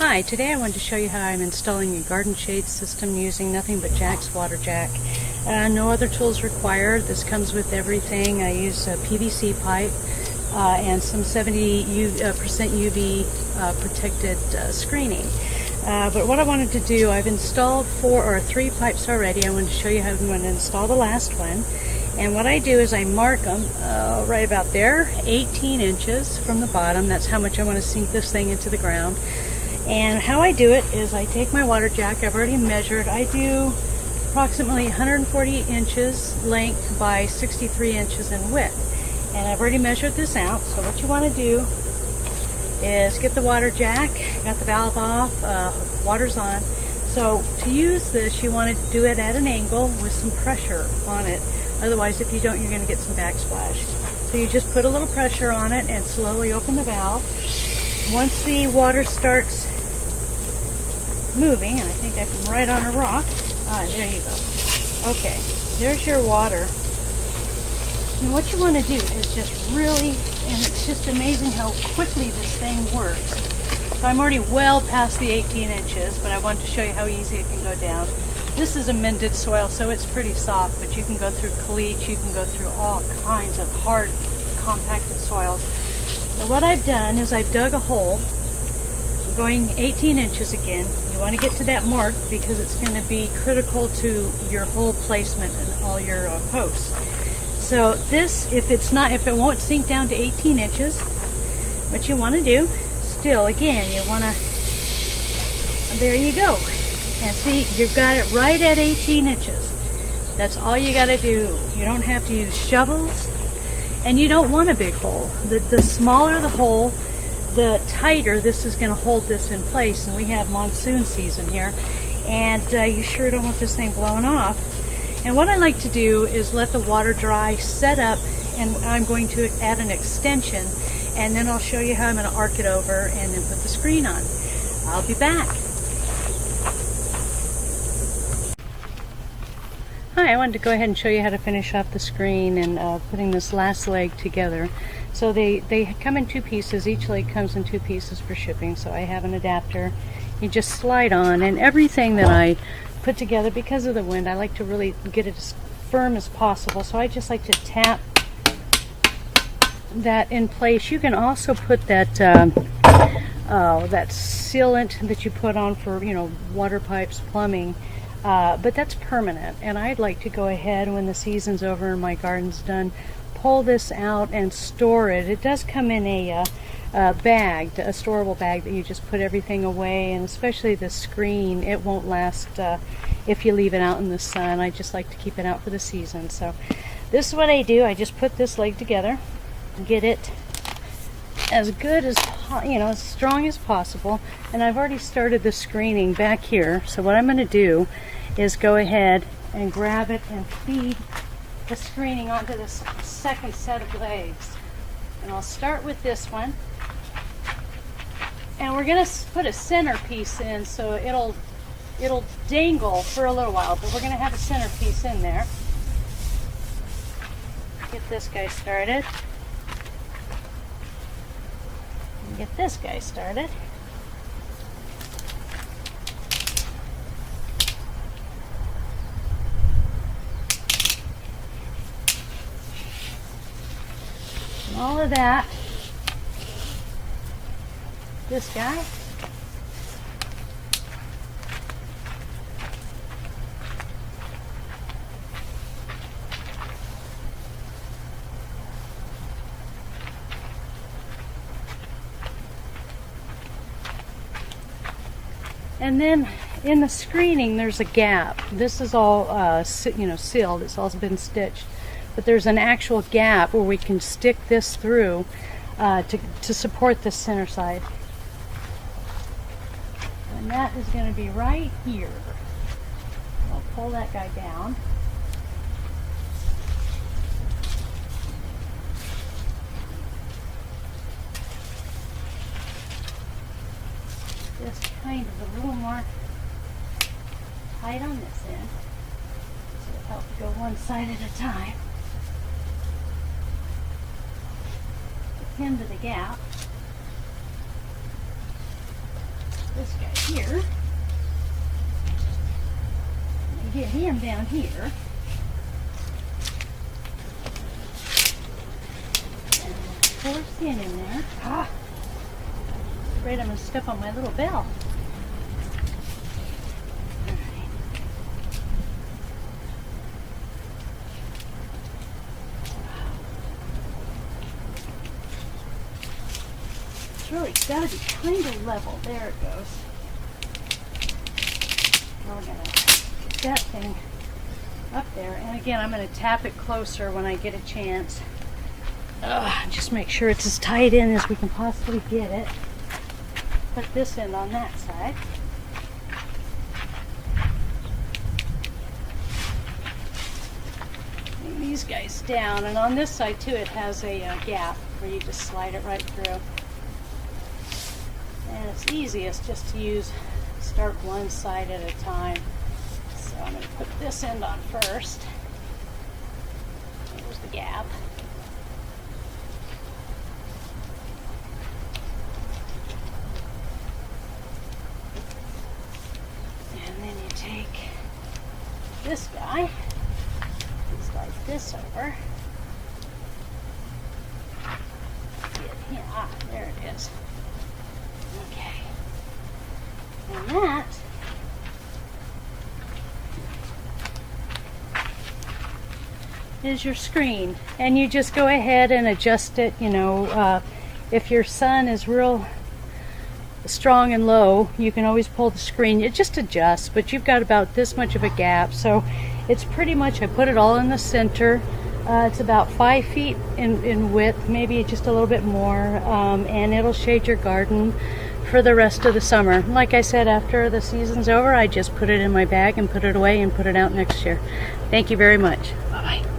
Hi, today I wanted to show you how I'm installing a garden shade system using nothing but Jack's water jack. No other tools required. This comes with everything. I use a PVC pipe and some 70% UV protected screening. But what I wanted to do, I've installed 4 or 3 pipes already. I wanted to show you how I'm going to install the last one. And what I do is I mark them right about there, 18 inches from the bottom. That's how much I want to sink this thing into the ground. And how I do it is I take my water jack, I've already measured. I do approximately 140 inches length by 63 inches in width. And I've already measured this out. So what you want to do is get the water jack, got the valve off, water's on. So to use this, you want to do it at an angle with some pressure on it. Otherwise, if you don't, you're going to get some backsplash. So you just put a little pressure on it and slowly open the valve. Once the water starts moving, and I think I'm right on a rock. There you go. Okay, there's your water. And what you want to do is just really, and it's just amazing how quickly this thing works. So I'm already well past the 18 inches, but I wanted to show you how easy it can go down. This is amended soil, so it's pretty soft, but you can go through caliche, you can go through all kinds of hard, compacted soils. So what I've done is I've dug a hole, going 18 inches again. You want to get to that mark because it's going to be critical to your hole placement and all your posts. So this, if it won't sink down to 18 inches, what you want to do, still again, you want to, there you go. And see, you've got it right at 18 inches. That's all you got to do. You don't have to use shovels, and you don't want a big hole. The smaller the hole, the tighter this is going to hold this in place. And we have monsoon season here, and you sure don't want this thing blowing off. And what I like to do is let the water dry, set up, and I'm going to add an extension, and then I'll show you how I'm going to arc it over and then put the screen on. I'll be back. Hi, I wanted to go ahead and show you how to finish off the screen and putting this last leg together. So they come in 2 pieces. Each leg comes in 2 pieces for shipping. So I have an adapter. You just slide on, and everything that I put together, because of the wind, I like to really get it as firm as possible. So I just like to tap that in place. You can also put that that sealant that you put on for, you know, water pipes, plumbing. But that's permanent, and I'd like to go ahead when the season's over and my garden's done, pull this out and store it. It does come in a bag, a storable bag that you just put everything away, and especially the screen, it won't last if you leave it out in the sun. I just like to keep it out for the season. So this is what I do. I just put this leg together, get it as good as, you know, as strong as possible, and I've already started the screening back here. So what I'm going to do is go ahead and grab it and feed the screening onto this second set of legs. And I'll start with this one, and we're going to put a center piece in, so it'll dangle for a little while, but we're going to have a center piece in there. Get this guy started. Get this guy started. And all of that. This guy. And then in the screening, there's a gap. This is all, sealed. It's all been stitched. But there's an actual gap where we can stick this through to support the center side. And that is going to be right here. I'll pull that guy down. Just kind of a little more tight on this end, so it'll help go one side at a time. Into the gap. this guy here. Get him down here. And pour skin in there. Ah! Afraid I'm going to step on my little bell. It's really got to be kind of level. There it goes. Now we're going to get that thing up there. And again, I'm going to tap it closer when I get a chance. Just make sure it's as tight in as we can possibly get it. Put this end on that side. Bring these guys down. And on this side too, it has a gap where you just slide it right through. And it's easiest just to start one side at a time. So I'm going to put this end on first. There's the gap. And then you take this guy, slide this over. Get him. Ah, there it is. Okay. And that is your screen, and you just go ahead and adjust it. If your sun is real strong and low, you can always pull the screen. It just adjusts, but you've got about this much of a gap, so it's pretty much, I put it all in the center. It's about 5 feet in width, maybe just a little bit more, and it'll shade your garden for the rest of the summer. Like I said, after the season's over, I just put it in my bag and put it away and put it out next year. Thank you very much. Bye-bye.